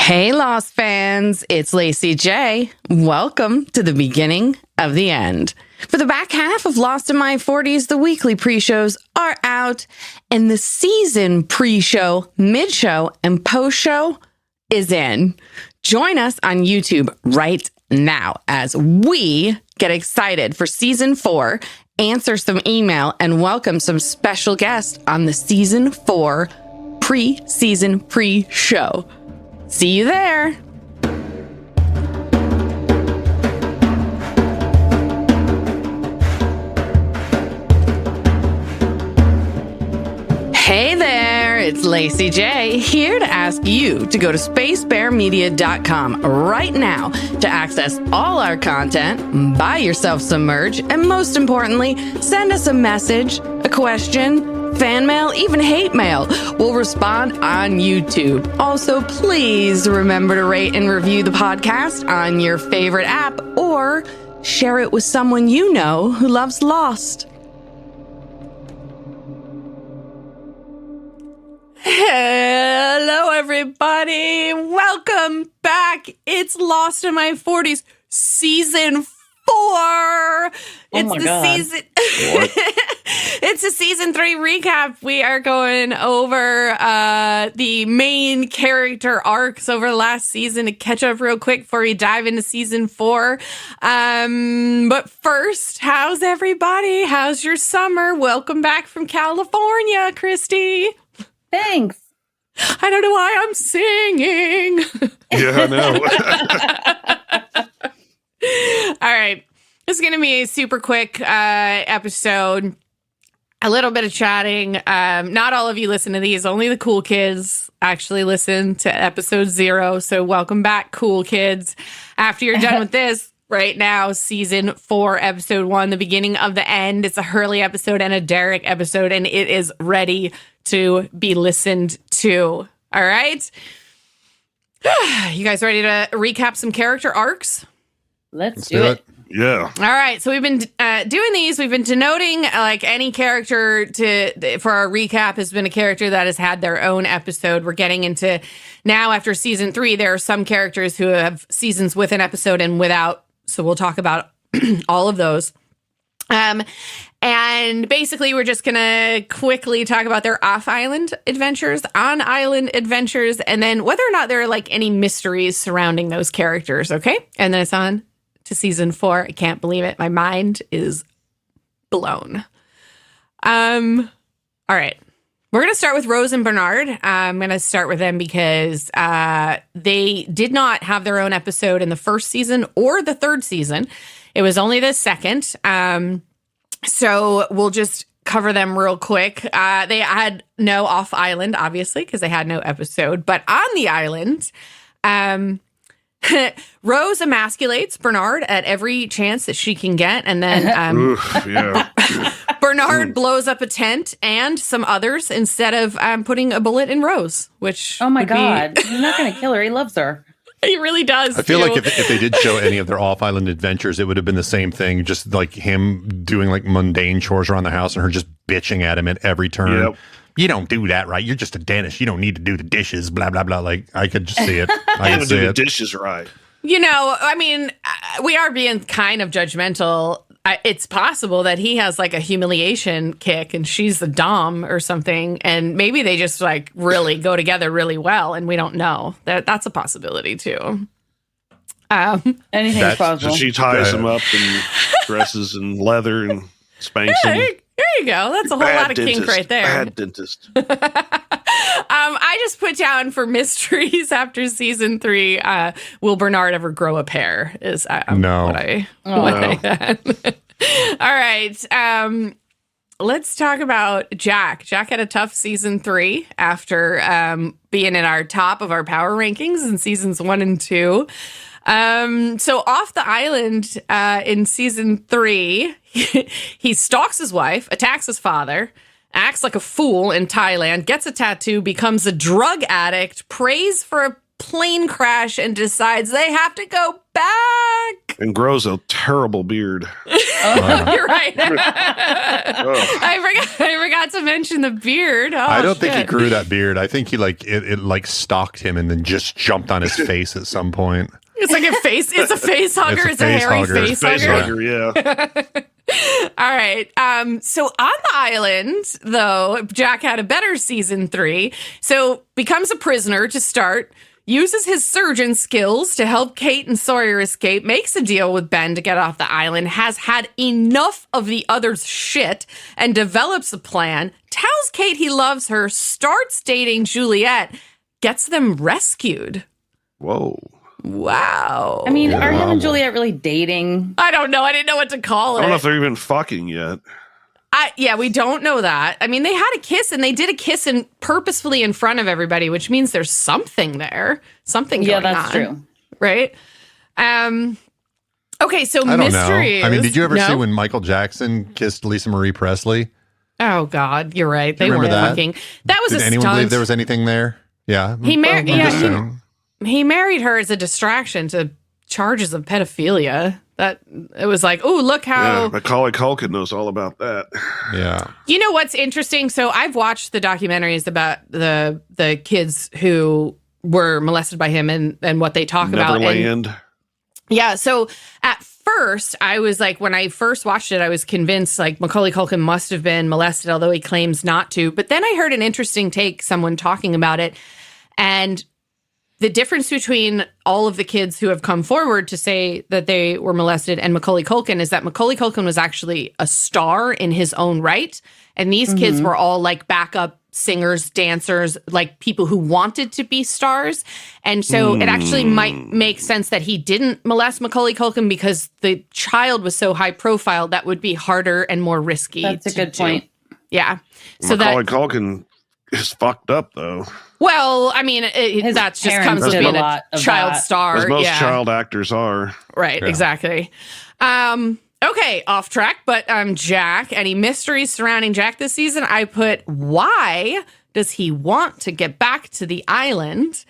Hey, Lost fans, it's Lacey J. Welcome to the beginning of the end. For the back half of Lost in My 40s, the weekly pre-shows are out, and the season pre-show, mid-show, and post-show is in. Join us on YouTube right now as we get excited for season 4, answer some email, and welcome some special guests on the season 4 pre-season pre-show. See you there. Hey there, it's Lacey J, here to ask you to go to spacebearmedia.com right now to access all our content, buy yourself some merch, and most importantly, send us a message, a question, fan mail, even hate mail. We'll respond on YouTube. Also, please remember to rate and review the podcast on your favorite app or share it with someone you know who loves Lost. Hello, everybody. Welcome back. It's Lost in My 40s, season 4. Season. It's a season 3 recap. We are going over the main character arcs over the last season to catch up real quick before we dive into season 4. But first, how's everybody? How's your summer? Welcome back from California, Christy. Thanks. I don't know why I'm singing. Yeah, I know. All right. This is going to be a super quick episode. A little bit of chatting. Not all of you listen to these. Only the cool kids actually listen to episode 0. So welcome back, cool kids. After you're done with this, right now, season 4, episode 1, the beginning of the end. It's a Hurley episode and a Derek episode, and it is ready to be listened to. All right. You guys ready to recap some character arcs? Let's do it. Yeah. All right. So we've been doing these. We've been denoting like any character for our recap has been a character that has had their own episode. We're getting into now after season 3. There are some characters who have seasons with an episode and without. So we'll talk about all of those. And basically, we're just going to quickly talk about their off-island adventures, on-island adventures, and then whether or not there are like any mysteries surrounding those characters, okay? And then it's on to season 4. I can't believe it. My mind is blown. All right. We're going to start with Rose and Bernard. I'm going to start with them because they did not have their own episode in the first season or the third season. It was only the second. So we'll just cover them real quick. They had no off-island, obviously, because they had no episode. But on the island, Rose emasculates Bernard at every chance that she can get. And then Oof, yeah. Bernard blows up a tent and some others instead of putting a bullet in Rose, which Oh, my God. He's not going to kill her. He loves her. He really does. I feel like if they did show any of their off-island adventures, it would have been the same thing, just like him doing like mundane chores around the house and her just bitching at him at every turn. Yep. You don't do that, right? You're just a dentist. You don't need to do the dishes, blah, blah, blah. Like, I could just see it. I could see Do the it. dishes right. You know, I mean, we are being kind of judgmental. It's possible that he has like a humiliation kick and she's the dom or something. And maybe they just like really go together really well. And we don't know. That's a possibility too. Anything's possible. So she ties him up and dresses in leather and spanks him. There you go. That's a whole lot of kink right there. Bad dentist. I just put down for mysteries after season 3. Will Bernard ever grow a pair? Is No. what I had. All right. Let's talk about Jack. Jack had a tough season 3 after being in our top of our power rankings in seasons 1 and 2. So off the island in season 3, he stalks his wife, attacks his father, acts like a fool in Thailand, gets a tattoo, becomes a drug addict, prays for a plane crash, and decides they have to go back. And grows a terrible beard. You're right. I forgot to mention the beard. Oh, I don't think he shit. grew that beard. I think he it stalked him and then just jumped on his face at some point. It's like a face. It's a face hugger. It's a face hairy hugger. face Face hugger. hugger, yeah. All right. So on the island, though, Jack had a better season 3. So becomes a prisoner to start, uses his surgeon skills to help Kate and Sawyer escape, makes a deal with Ben to get off the island, has had enough of the other's shit, and develops a plan, tells Kate he loves her, starts dating Juliet, gets them rescued. Whoa. Wow. I mean, are him and Juliet really dating? I don't know. I didn't know what to call it. I don't know if they're even fucking yet. Yeah, we don't know that. I mean, they had a kiss, and they did a kiss purposefully in front of everybody, which means there's something there, something going on. Yeah, that's true. Right? Okay, so I don't mysteries. know. I mean, did you ever No? see when Michael Jackson kissed Lisa Marie Presley? Oh God, you're right. They remember weren't that? fucking. That was Did a anyone stunt. believe there was anything there? Yeah. He married. I'm just Yeah, saying. he married her as a distraction to charges of pedophilia. That it was like, oh, look how. Yeah, Macaulay Culkin knows all about that. Yeah. You know what's interesting? So I've watched the documentaries about the kids who were molested by him and what they talk about. And, Neverland. yeah. So at first, I was like, when I first watched it, I was convinced like Macaulay Culkin must have been molested, although he claims not to. But then I heard an interesting take, someone talking about it. And the difference between all of the kids who have come forward to say that they were molested and Macaulay Culkin is that Macaulay Culkin was actually a star in his own right. And these kids were all like backup singers, dancers, like people who wanted to be stars. And so it actually might make sense that he didn't molest Macaulay Culkin because the child was so high profile that would be harder and more risky. That's a to good do. point. Yeah. So Macaulay that, Culkin is fucked up, though. well, I mean, His that just parents comes with did being a a lot of child that. star. As most yeah. child actors are. Right, Yeah. exactly. Okay, off track, but Jack, any mysteries surrounding Jack this season? I put, why does he want to get back to the island?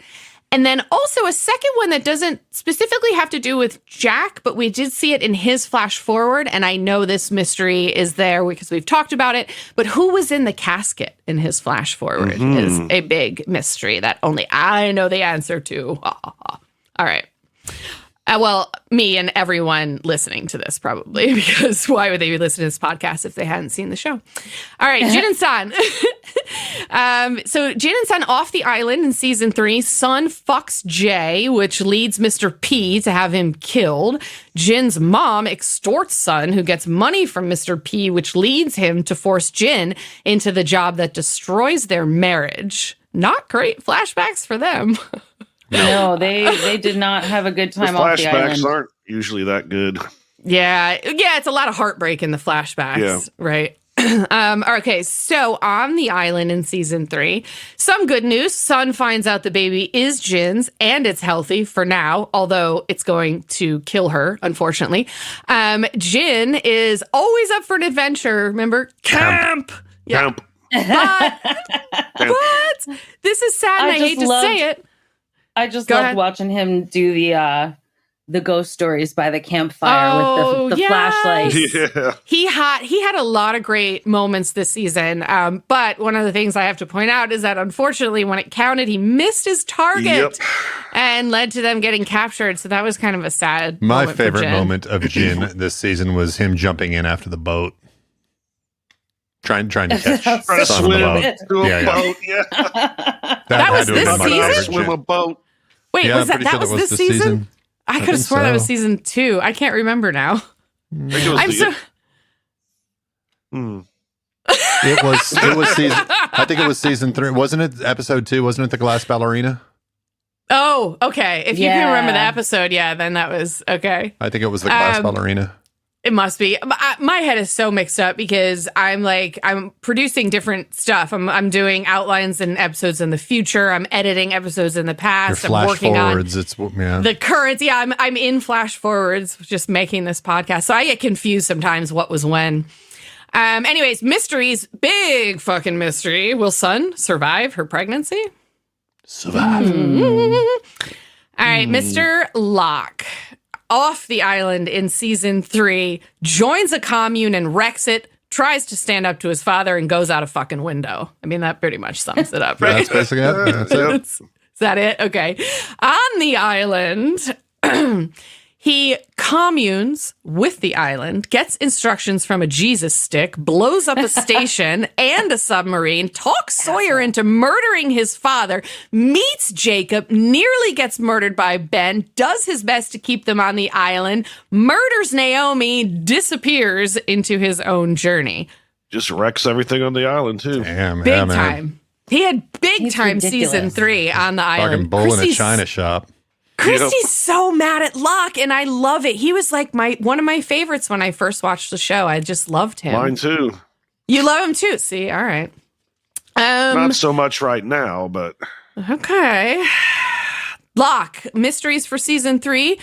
And then also a second one that doesn't specifically have to do with Jack, but we did see it in his flash forward, and I know this mystery is there because we've talked about it, but who was in the casket in his flash forward is a big mystery that only I know the answer to. All right. Well, me and everyone listening to this probably, because why would they be listening to this podcast if they hadn't seen the show? All right, Jin and Sun. So Jin and Sun off the island in season 3. Sun fucks Jay, which leads Mr. P to have him killed. Jin's mom extorts Sun, who gets money from Mr. P, which leads him to force Jin into the job that destroys their marriage. Not great flashbacks for them. No, they did not have a good The time off the island. flashbacks aren't usually that good. Yeah, it's a lot of heartbreak in the flashbacks, Yeah. right? Okay, so on the island in season 3, some good news. Sun finds out the baby is Jin's and it's healthy for now, although it's going to kill her, unfortunately. Jin is always up for an adventure. Remember? Camp! Yeah. Camp. But this is sad and I just hate to loved- say it. I just Go loved ahead. watching him do the ghost stories by the campfire Oh, with the yes. flashlights. Yeah. He had a lot of great moments this season, but one of the things I have to point out is that unfortunately, when it counted, he missed his target Yep. and led to them getting captured. So that was kind of a sad. My moment for favorite Jin. moment of Jin this season was him jumping in after the boat. Trying to catch That's Trying to Sun on the swim boat. to a Yeah, yeah. boat. Yeah. That had was to have this been my season? favorite Swim a Jin. boat. Wait, Yeah, was I'm that pretty sure was that was this the season? I could have think sworn that was so. season 2. I can't remember now. I think it was I'm the- so. Hmm. It was season. I think it was season 3. Wasn't it episode 2? Wasn't it the glass ballerina? Oh, okay. If you can remember the Yeah. episode, yeah, then that was okay. I think it was the glass Um, ballerina. It must be. My head is so mixed up because I'm producing different stuff. I'm doing outlines and episodes in the future. I'm editing episodes in the Your past. I'm flash working forwards. It's yeah. on the current. Yeah, I'm in flash forwards, just making this podcast. So I get confused sometimes what was when. Anyways, mysteries. Big fucking mystery. Will Sun survive her pregnancy? Survive. All right, Mr. Locke. off the island in season 3, joins a commune and wrecks it, tries to stand up to his father, and goes out a fucking window. I mean, that pretty much sums it up, right? That's basically it. That's it. Is that it? Okay. On the island, he communes with the island, gets instructions from a Jesus stick, blows up a station and a submarine, talks Sawyer into murdering his father, meets Jacob, nearly gets murdered by Ben, does his best to keep them on the island, murders Naomi, disappears into his own journey. Just wrecks everything on the island, too. Damn, Big yeah, man. time. He had big He's time ridiculous. season 3 on the island. Fucking bull in a china shop. Christy's so mad at Locke, and I love it. He was like one of my favorites when I first watched the show. I just loved him. Mine, too. You love him too. See, all right. Not so much right now, but... Okay. Locke, mysteries for season 3.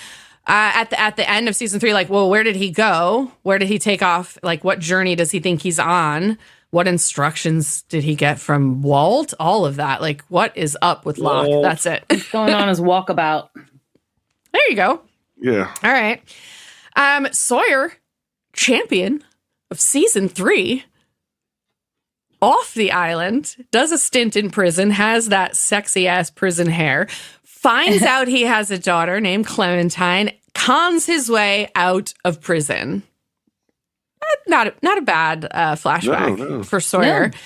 At the end of season 3, like, well, where did he go? Where did he take off? Like, what journey does he think he's on? What instructions did he get from Walt? All of that. Like, what is up with Locke? Walt. That's it. Going on his walkabout. There you go. Yeah. All right. Sawyer, champion of season 3, off the island, does a stint in prison, has that sexy ass prison hair, finds out he has a daughter named Clementine, cons his way out of prison. Not a bad flashback No. for Sawyer. No.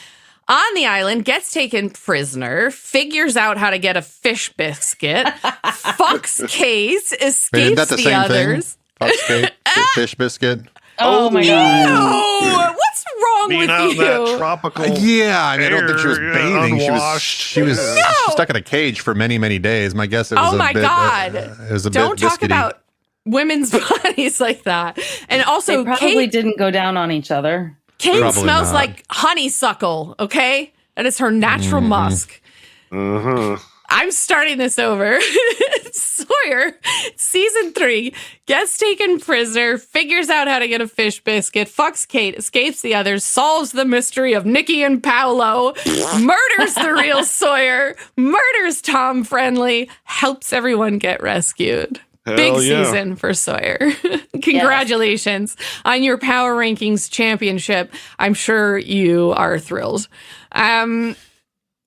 On the island, gets taken prisoner, figures out how to get a fish biscuit, fucks Kate, Wait, isn't escapes that the the same others. thing? Fuck cake, fish biscuit. Oh my god. No! What's wrong Being with out in you? that tropical... Yeah, I mean, I don't think she was Air, bathing. unwashed. She was stuck in a cage for many, many days. My guess it was Oh a my bit, God. it was a Don't bit talk biscuity. about women's bodies like that. And also, They probably Kate didn't go down on each other. Probably smells not. like honeysuckle, okay? That is her natural musk. Uh-huh. I'm starting this over. Sawyer, season 3, gets taken prisoner, figures out how to get a fish biscuit, fucks Kate, escapes the others, solves the mystery of Nikki and Paolo, murders the real Sawyer, murders Tom Friendly, helps everyone get rescued. Hell Big yeah. season for Sawyer. Congratulations on your Power Rankings championship. I'm sure you are thrilled.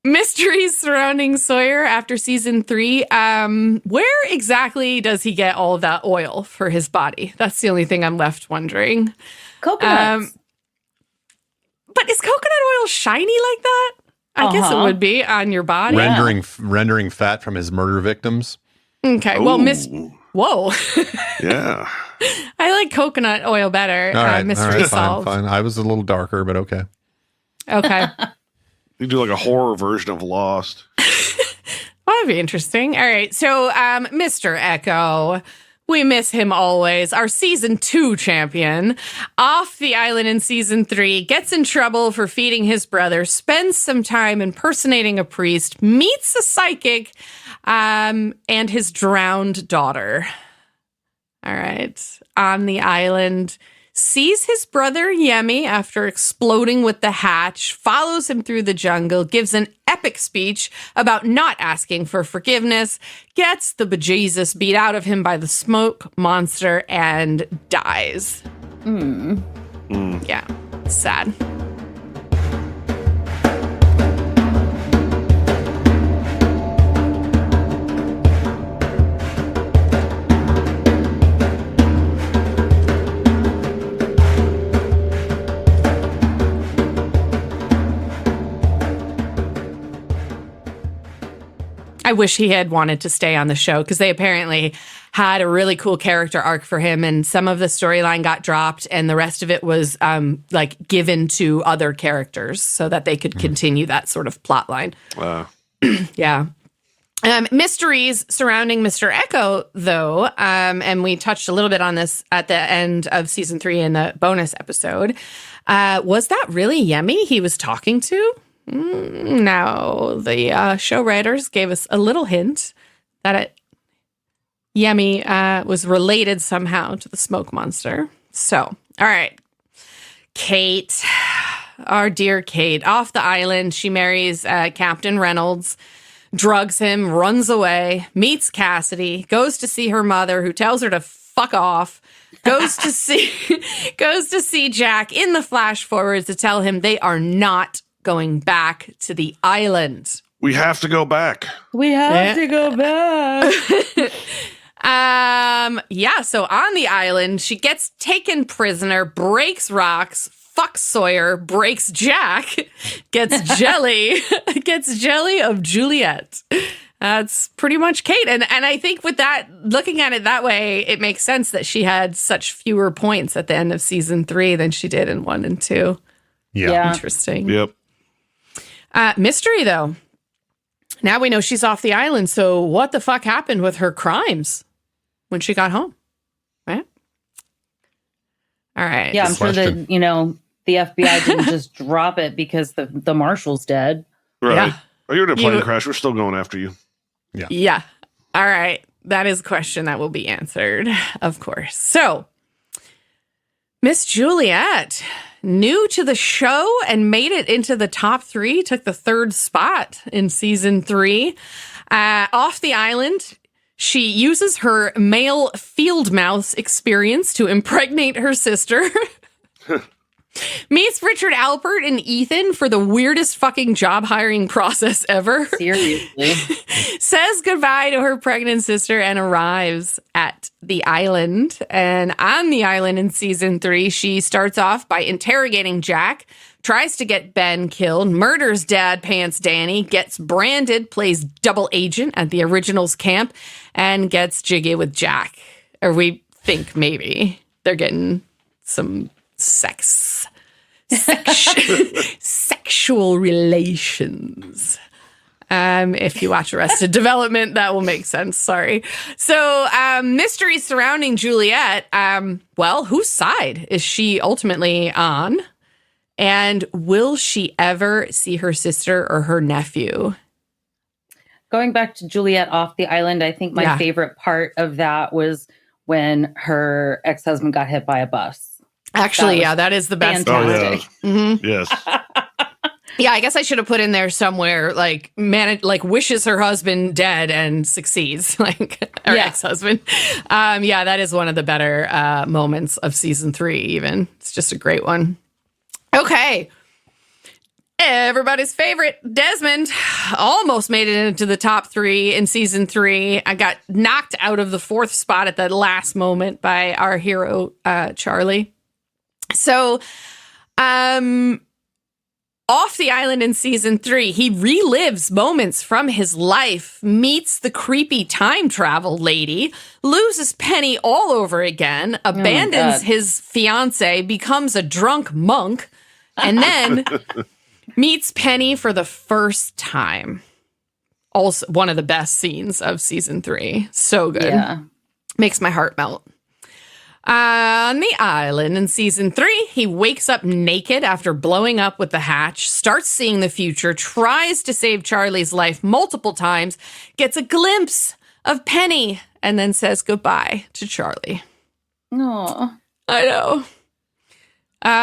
Mysteries surrounding Sawyer after season 3. Where exactly does he get all of that oil for his body? That's the only thing I'm left wondering. Coconuts. But is coconut oil shiny like that? I guess it Uh-huh. would be on your body. Yeah. rendering fat from his murder victims. Okay. Well, Ooh. Whoa. Yeah. I like coconut oil better. All right, Mystery fine, solved. fine. I was a little darker, but okay. Okay. You do like a horror version of Lost. That'd be interesting. All right. So, Mr. Echo, we miss him always. Our season 2 champion, off the island in season 3, gets in trouble for feeding his brother, spends some time impersonating a priest, meets a psychic, and his drowned daughter. All right. On the island, sees his brother Yemi after exploding with the hatch, follows him through the jungle, gives an epic speech about not asking for forgiveness, gets the bejesus beat out of him by the smoke monster, and dies. Yeah, sad. I wish he had wanted to stay on the show because they apparently had a really cool character arc for him, and some of the storyline got dropped, and the rest of it was like given to other characters so that they could continue that sort of plot line. Yeah. Mysteries surrounding Mr. Echo, though, and we touched a little bit on this at the end of season 3 in the bonus episode. Was that really Yemi he was talking to? No, the show writers gave us a little hint that Yemi was related somehow to the smoke monster. So, all right. Kate, our dear Kate, off the island. She marries Captain Reynolds, drugs him, runs away, meets Cassidy, goes to see her mother, who tells her to fuck off. Goes to see Jack in the flash forwards to tell him they are not going back to the island. We have to go back. We have to go back. So on the island, she gets taken prisoner, breaks rocks, fucks Sawyer, breaks Jack, gets jelly of Juliet. That's pretty much Kate. And I think with that, looking at it that way, it makes sense that she had such fewer points at the end of season 3 than she did in 1 and 2. Yeah. Interesting. Yep. Mystery, though. Now we know she's off the island, so what the fuck happened with her crimes when she got home? Right? All right. Yeah, I'm sure that, the FBI didn't just drop it because the marshal's dead. Right. Yeah. Oh, you're in a plane crash. We're still going after you. Yeah. All right. That is a question that will be answered, of course. So, Miss Juliet, new to the show and made it into the top 3, took the 3rd spot in season 3. Off the island, she uses her male field mouse experience to impregnate her sister. Meets Richard Alpert and Ethan for the weirdest fucking job hiring process ever. Seriously. Says goodbye to her pregnant sister and arrives at the island. And on the island in season 3, she starts off by interrogating Jack, tries to get Ben killed, murders Dad Pants Danny, gets branded, plays double agent at the Originals camp, and gets jiggy with Jack. Or we think maybe they're getting some sexual relations. If you watch Arrested Development, that will make sense. Sorry. So, mystery surrounding Juliet. Whose side is she ultimately on? And will she ever see her sister or her nephew? Going back to Juliet off the island, I think my favorite part of that was when her ex-husband got hit by a bus. Actually, that is the best. Fantastic. Oh, yeah. Mm-hmm. Yes. Yeah, I guess I should have put in there somewhere wishes her husband dead and succeeds, her ex-husband. That is one of the better moments of season 3. Even it's just a great one. Okay, everybody's favorite Desmond almost made it into the top 3 in season 3. I got knocked out of the 4th spot at the last moment by our hero Charlie. So, off the island in season 3, he relives moments from his life, meets the creepy time travel lady, loses Penny all over again, abandons his fiance, becomes a drunk monk, and then meets Penny for the first time. Also, one of the best scenes of season 3. So good. Yeah. Makes my heart melt. On the island in season 3, he wakes up naked after blowing up with the hatch, starts seeing the future, tries to save Charlie's life multiple times, gets a glimpse of Penny, and then says goodbye to Charlie. Aw. I know.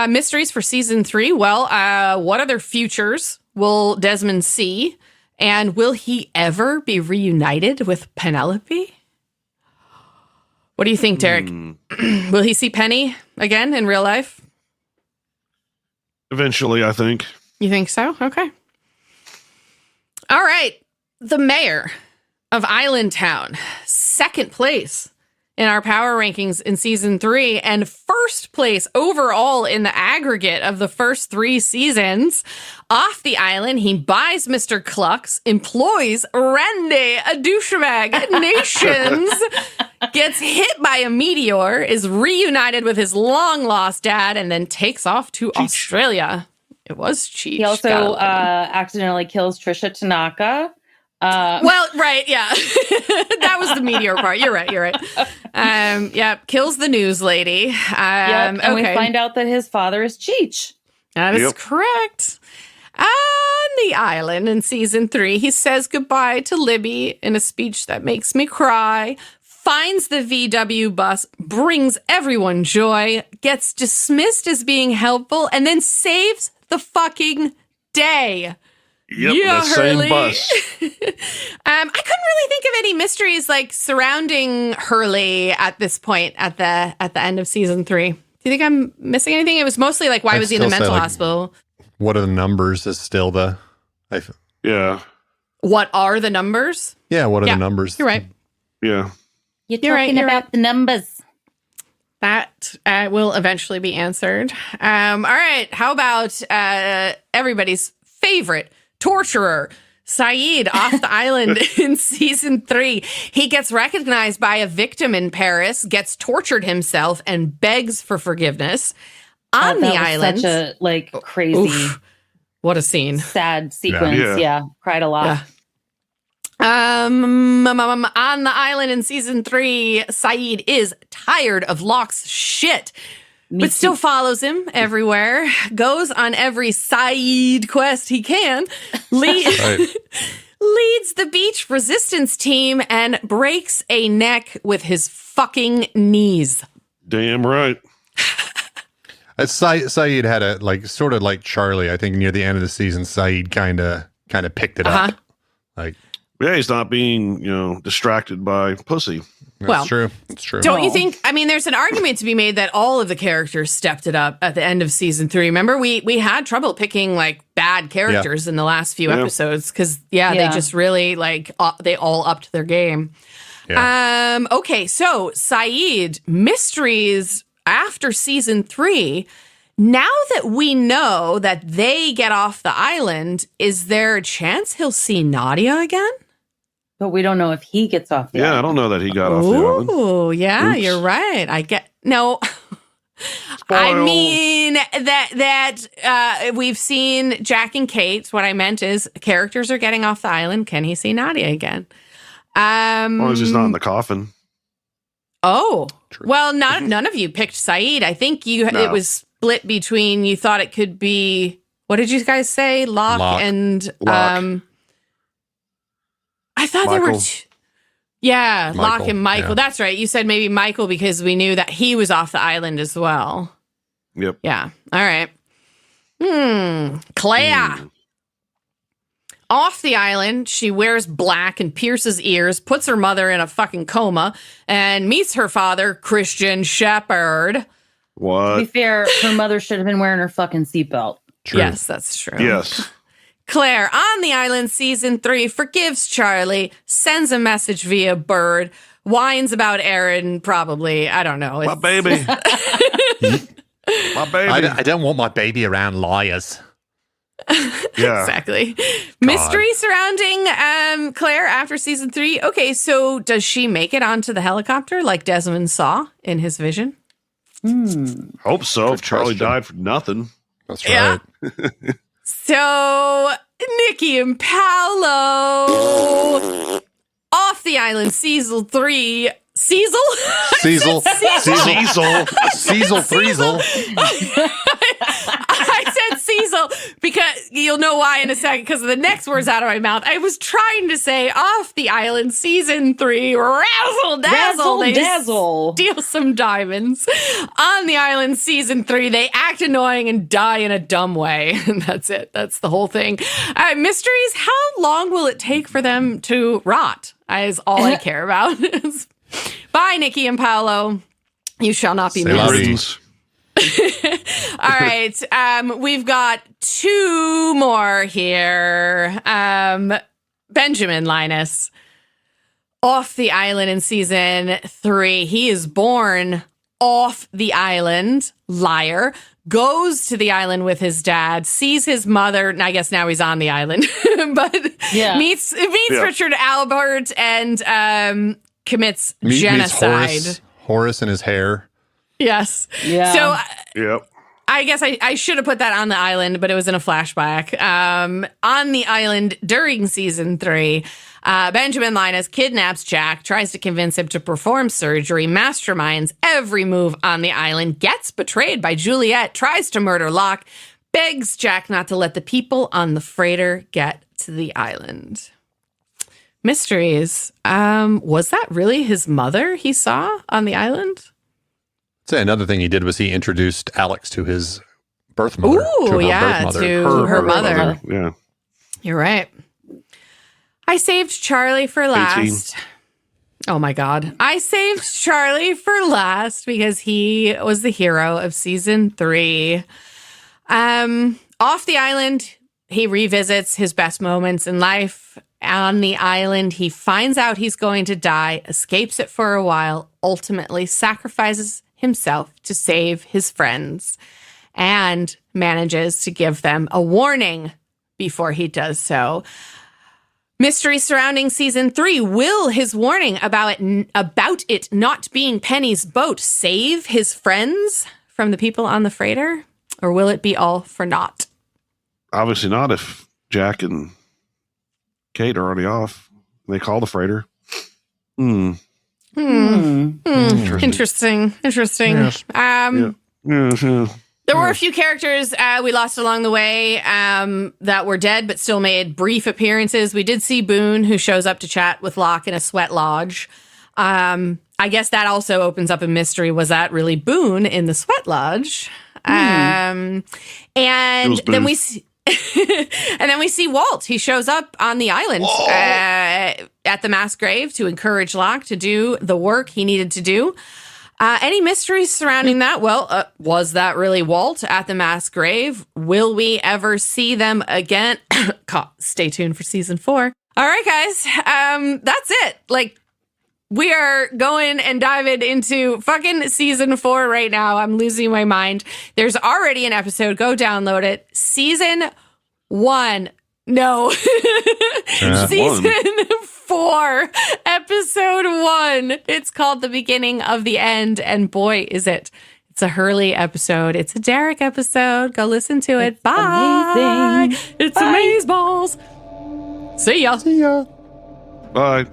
Mysteries for season 3. Well, what other futures will Desmond see? And will he ever be reunited with Penelope? What do you think, Derek? Will he see Penny again in real life? Eventually, I think. You think so? Okay. All right. The mayor of Island Town, 2nd place in our power rankings in season 3 and 1st place overall in the aggregate of the first 3 seasons. Off the island, he buys Mr. Clucks, employs Randy, a douchebag, nations, gets hit by a meteor, is reunited with his long-lost dad, and then takes off to Australia. It was Cheech. He also accidentally kills Trisha Tanaka. Right, yeah. That was the meteor part. You're right. Kills the news lady. And we find out that his father is Cheech. That is correct. On the island in season 3, he says goodbye to Libby in a speech that makes me cry, finds the VW bus, brings everyone joy, gets dismissed as being helpful, and then saves the fucking day. Yep, Yeah, that same Hurley. bus. I couldn't really think of any mysteries like surrounding Hurley at this point at the end of season 3. Do you think I'm missing anything? It was mostly like, why I'd was he in the still say, mental like, hospital? What are the numbers is still the... Yeah, What are the numbers? Yeah, what are the numbers? You're right. yeah. You're You're right, talking you're about the numbers. That will eventually be answered. All right. How about everybody's favorite torturer, Saeed, off the island in season 3? He gets recognized by a victim in Paris, gets tortured himself, and begs for forgiveness on the island. Such a crazy, Oof, what a scene! sad sequence. Yeah, cried a lot. Yeah. On the island in season 3, Saeed is tired of Locke's shit, but still follows him everywhere, goes on every Saeed quest he can, leads the beach resistance team, and breaks a neck with his fucking knees. Damn right. Saeed had a sort of like Charlie. I think near the end of the season, Saeed kind of picked it up. Like, Yeah, he's not being, distracted by pussy. that's true. It's true. Don't you think? I mean, there's an argument to be made that all of the characters stepped it up at the end of season 3. Remember, we had trouble picking bad characters in the last few episodes because they just really they all upped their game. Yeah. Okay, so Saeed, mysteries after season 3. Now that we know that they get off the island, is there a chance he'll see Nadia again? But we don't know if he gets off the island. I don't know that he got off the island. Oh, yeah, Oops. you're right. No. Spoil. I mean that we've seen Jack and Kate. What I meant is characters are getting off the island. Can he see Nadia again? As long as he's not in the coffin. Oh, True. well, none of you picked Saeed. I think it was split between, you thought it could be, what did you guys say? Locke. And Locke. I thought Michael. they were Locke Michael, and Michael. yeah. That's right. You said maybe Michael because we knew that he was off the island as well. Yep. Yeah. All right. Claire. Off the island, she wears black and pierces ears, puts her mother in a fucking coma, and meets her father, Christian Shepherd. To be What? fair, her mother should have been wearing her fucking seatbelt. True. Yes, that's true. Yes. Claire, on the island, season 3, forgives Charlie, sends a message via bird, whines about Aaron, probably. I don't know. My baby. My baby. I don't want my baby around liars. Yeah. Exactly. Mystery surrounding Claire after season 3. Okay, so does she make it onto the helicopter like Desmond saw in his vision? Hope so. Good If Charlie question. died for nothing. That's right. Yeah. So, Nikki and Paolo off the island, season 3. Cecil? Cecil. Cecil. Cecil Friesel. I said Cecil because you'll know why in a second because the next words out of my mouth. I was trying to say off the island, season 3, razzle dazzle. They dazzle. steal some diamonds. On the island, season 3, they act annoying and die in a dumb way. And that's it. That's the whole thing. Mysteries, how long will it take for them to rot? Is all I care about. Bye, Nikki and Paolo. You shall not be Say missed. Greetings. All right. We've got 2 more here. Benjamin Linus off the island in season 3. He is born off the island, liar, goes to the island with his dad, sees his mother, and I guess now he's on the island, but meets Richard Albert and commits genocide. Meets Horace in his hair. Yes. Yeah. So Yep. I guess I should have put that on the island, but it was in a flashback. On the island during season 3, Benjamin Linus kidnaps Jack, tries to convince him to perform surgery, masterminds every move on the island, gets betrayed by Juliet, tries to murder Locke, begs Jack not to let the people on the freighter get to the island. Mysteries. Was that really his mother he saw on the island? So another thing he did was he introduced Alex to his birth mother. Ooh, to her yeah, birth mother. to her mother. Yeah. You're right. I saved Charlie for last. 18. Oh my God. I saved Charlie for last because he was the hero of season 3. Off the island, he revisits his best moments in life. On the island, he finds out he's going to die, escapes it for a while, ultimately sacrifices himself to save his friends, and manages to give them a warning before he does so. Mystery surrounding season 3. Will his warning about it not being Penny's boat save his friends from the people on the freighter? Or will it be all for naught? Obviously not if Jack and Kate are already off. They call the freighter. Interesting. Yes. Yes. There were a few characters we lost along the way that were dead, but still made brief appearances. We did see Boone, who shows up to chat with Locke in a sweat lodge. I guess that also opens up a mystery. Was that really Boone in the sweat lodge? And then we see, and then we see Walt. He shows up on the island at the mass grave to encourage Locke to do the work he needed to do. Any mysteries surrounding that? Well, was that really Walt at the mass grave? Will we ever see them again? Stay tuned for season 4. All right, guys. That's it. Like, we are going and diving into fucking season 4 right now. I'm losing my mind. There's already an episode. Go download it. Season 1. No. Season 4, episode 1. It's called The Beginning of the End. And boy, is it. It's a Hurley episode. It's a Derek episode. Go listen to it. Bye. Amazing. It's amazeballs. See ya. See ya. Bye.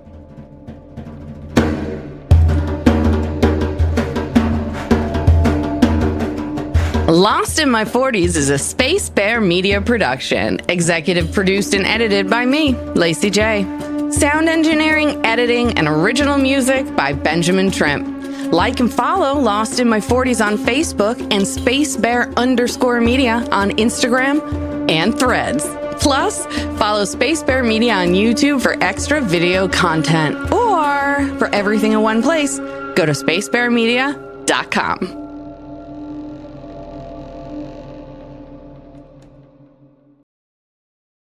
Lost in My 40s is a Spacebear media production. Executive produced and edited by me, Lacey J. Sound engineering, editing, and original music by Benjamin Trimp. Like and follow Lost in My 40s on Facebook and Spacebear_media on Instagram and Threads. Plus, follow Spacebear Media on YouTube for extra video content. Or for everything in one place, go to spacebearmedia.com.